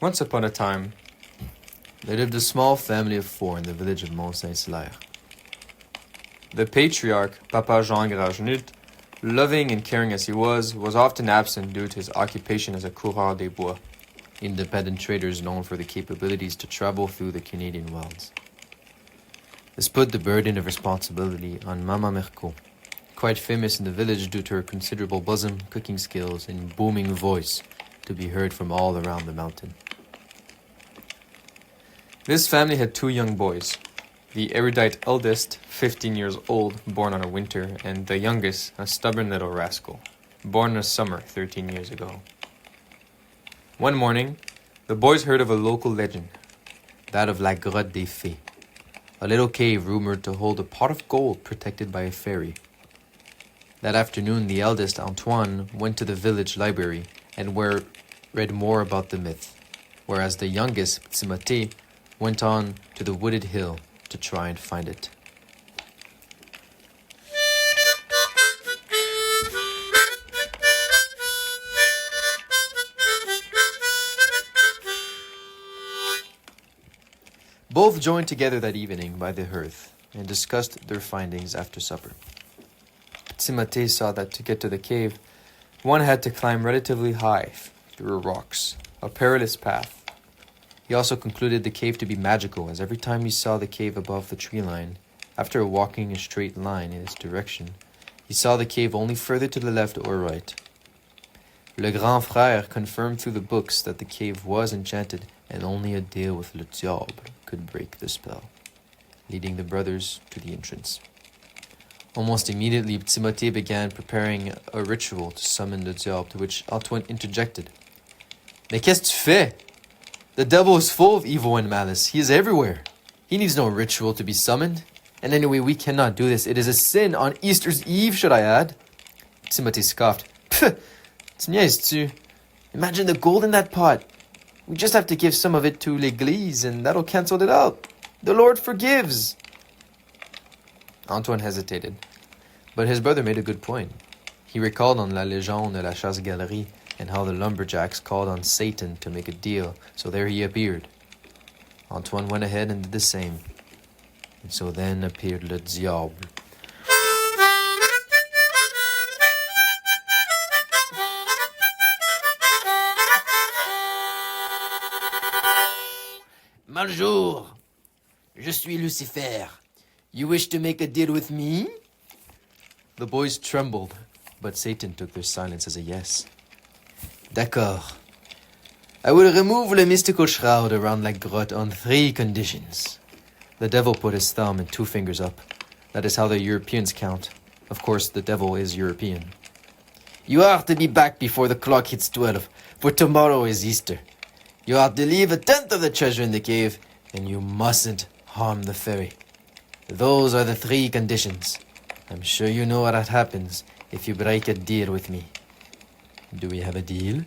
Once upon a time, there lived a small family of 4 in the village of Mont-Saint-Hilaire. The patriarch, Papa Jean Grangenute, loving and caring as he was often absent due to his occupation as a coureur des bois, independent traders known for the capabilities to travel through the Canadian wilds. This put the burden of responsibility on Mama Mercot, quite famous in the village due to her considerable bosom, cooking skills, and booming voice to be heard from all around the mountain. This family had 2 young boys, the erudite eldest, 15 years old, born on a winter, and the youngest, a stubborn little rascal, born in a summer 13 years ago. One morning, the boys heard of a local legend, that of La Grotte des Fées, a little cave rumored to hold a pot of gold protected by a fairy. That afternoon, the eldest, Antoine, went to the village library and read more about the myth, whereas the youngest, Timothée, went on to the wooded hill to try and find it. Both joined together that evening by the hearth and discussed their findings after supper. Timothée saw that to get to the cave, one had to climb relatively high through rocks, a perilous path. He also concluded the cave to be magical, as every time he saw the cave above the tree line, after walking a straight line in its direction, he saw the cave only further to the left or right. Le Grand Frère confirmed through the books that the cave was enchanted and only a deal with le diable could break the spell, leading the brothers to the entrance. Almost immediately, Timothée began preparing a ritual to summon le diable, to which Antoine interjected. Mais qu'est-ce que tu fais? The devil is full of evil and malice. He is everywhere. He needs no ritual to be summoned. And anyway, we cannot do this. It is a sin on Easter's Eve, should I add? Timothée scoffed. Pfft, tu niaises-tu? Imagine the gold in that pot. We just have to give some of it to l'église and that'll cancel it out. The Lord forgives. Antoine hesitated, but his brother made a good point. He recalled on La Légende de la Chasse-Galerie and how the lumberjacks called on Satan to make a deal, so there he appeared. Antoine went ahead and did the same. And so then appeared le diable. Bonjour, je suis Lucifer. You wish to make a deal with me? The boys trembled, but Satan took their silence as a yes. D'accord. I will remove the mystical shroud around La Grotte on 3 conditions. The devil put his thumb and 2 fingers up. That is how the Europeans count. Of course, the devil is European. You are to be back before the clock hits 12, for tomorrow is Easter. You are to leave 1/10 of the treasure in the cave, and you mustn't harm the fairy. Those are the 3 conditions. I'm sure you know what happens if you break a deal with me. Do we have a deal?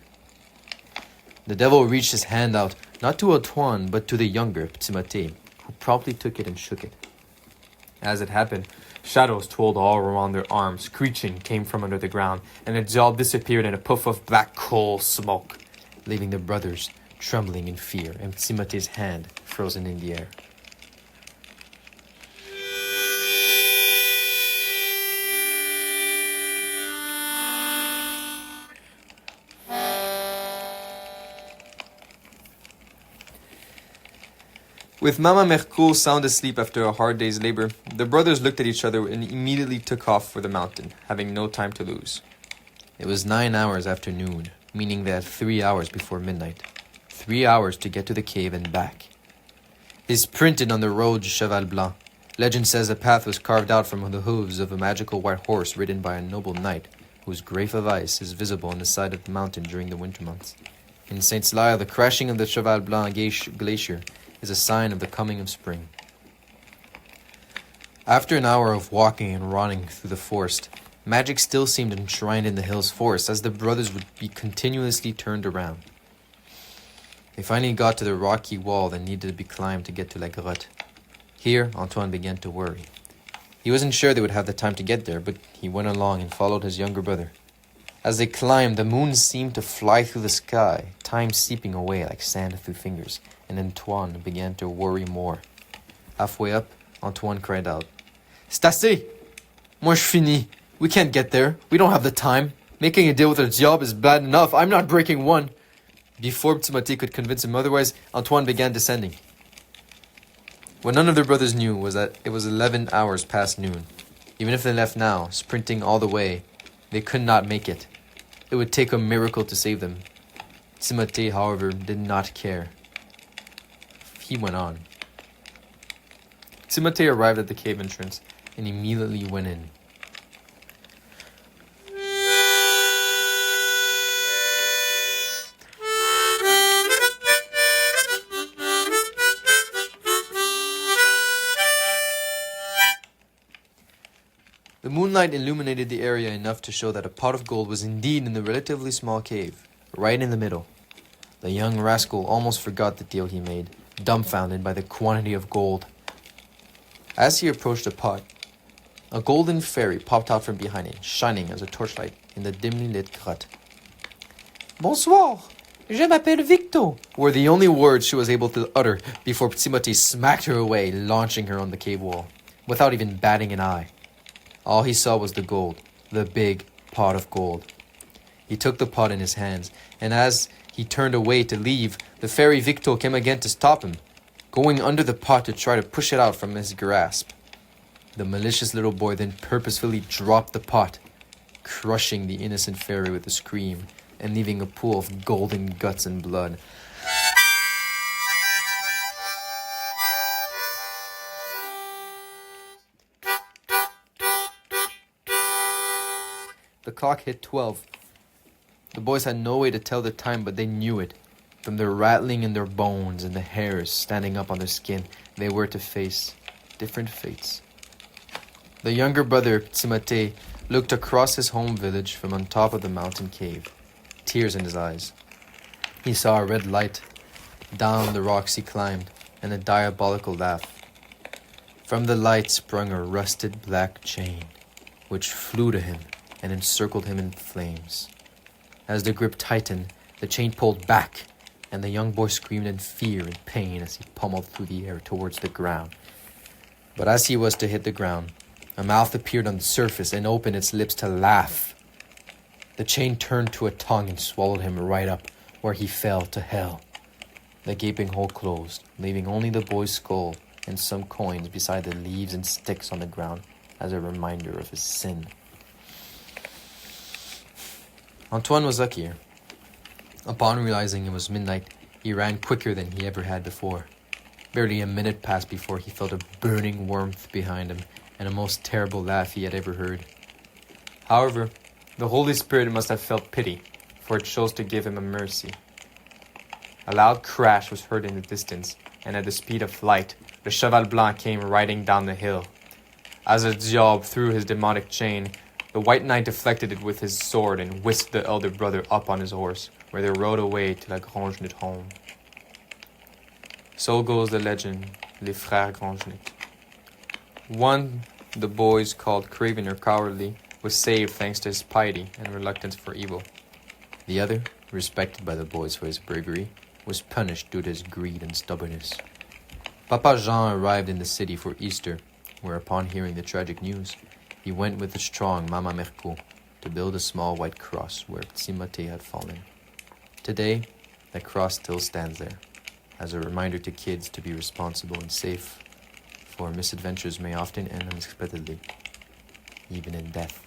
The devil reached his hand out, not to Antoine, but to the younger, Timothée, who promptly took it and shook it. As it happened, shadows twirled all around their arms, screeching came from under the ground, and the diable disappeared in a puff of black coal smoke, leaving the brothers trembling in fear and Timothée's hand frozen in the air. With Mama Mercot sound asleep after a hard day's labor, the brothers looked at each other and immediately took off for the mountain, having no time to lose. It was 9 hours after noon, meaning they had 3 hours before midnight. 3 hours to get to the cave and back. It's printed on the road du Cheval Blanc. Legend says a path was carved out from the hooves of a magical white horse ridden by a noble knight, whose grape of ice is visible on the side of the mountain during the winter months. In Saint-Hilaire, the crashing of the Cheval Blanc glacier is a sign of the coming of spring. After an hour of walking and running through the forest, magic still seemed enshrined in the hill's forest, as the brothers would be continuously turned around. They finally got to the rocky wall that needed to be climbed to get to La Grotte. Here, Antoine began to worry. He wasn't sure they would have the time to get there, but he went along and followed his younger brother. As they climbed, the moon seemed to fly through the sky, time seeping away like sand through fingers, and Antoine began to worry more. Halfway up, Antoine cried out, "C'est assez! Moi je finis. We can't get there. We don't have the time. Making a deal with a job is bad enough. I'm not breaking one." Before Timothée could convince him otherwise, Antoine began descending. What none of their brothers knew was that it was 11 hours past noon. Even if they left now, sprinting all the way, they could not make it. It would take a miracle to save them. Timothée, however, did not care. He went on. Timothée arrived at the cave entrance and immediately went in. The moonlight illuminated the area enough to show that a pot of gold was indeed in the relatively small cave, right in the middle. The young rascal almost forgot the deal he made, dumbfounded by the quantity of gold. As he approached the pot, a golden fairy popped out from behind it, shining as a torchlight in the dimly lit grotte. "Bonsoir, je m'appelle Victor," were the only words she was able to utter before Timothée smacked her away, launching her on the cave wall, without even batting an eye. All he saw was the gold, the big pot of gold. He took the pot in his hands, and as he turned away to leave, the fairy Victor came again to stop him, going under the pot to try to push it out from his grasp. The malicious little boy then purposefully dropped the pot, crushing the innocent fairy with a scream, and leaving a pool of golden guts and blood. The clock hit 12. The boys had no way to tell the time, but they knew it. From the rattling in their bones and the hairs standing up on their skin, they were to face different fates. The younger brother, Timothée, looked across his home village from on top of the mountain cave, tears in his eyes. He saw a red light. Down the rocks he climbed, and a diabolical laugh. From the light sprung a rusted black chain, which flew to him and encircled him in flames. As the grip tightened, the chain pulled back, and the young boy screamed in fear and pain as he pummeled through the air towards the ground. But as he was to hit the ground, a mouth appeared on the surface and opened its lips to laugh. The chain turned to a tongue and swallowed him right up, where he fell to hell. The gaping hole closed, leaving only the boy's skull and some coins beside the leaves and sticks on the ground as a reminder of his sin. Antoine was luckier. Upon realizing it was midnight, he ran quicker than he ever had before. Barely a minute passed before he felt a burning warmth behind him and a most terrible laugh he had ever heard. However, the Holy Spirit must have felt pity, for it chose to give him a mercy. A loud crash was heard in the distance, and at the speed of light, the Cheval Blanc came riding down the hill. As the diable threw his demonic chain, the White Knight deflected it with his sword and whisked the elder brother up on his horse, where they rode away to la Grangenute home. So goes the legend, les frères Grangenute. One, the boys called craven or cowardly, was saved thanks to his piety and reluctance for evil. The other, respected by the boys for his bravery, was punished due to his greed and stubbornness. Papa Jean arrived in the city for Easter, where upon hearing the tragic news, he went with the strong Mama Mercou to build a small white cross where Timothée had fallen. Today, that cross still stands there, as a reminder to kids to be responsible and safe, for misadventures may often end unexpectedly, even in death.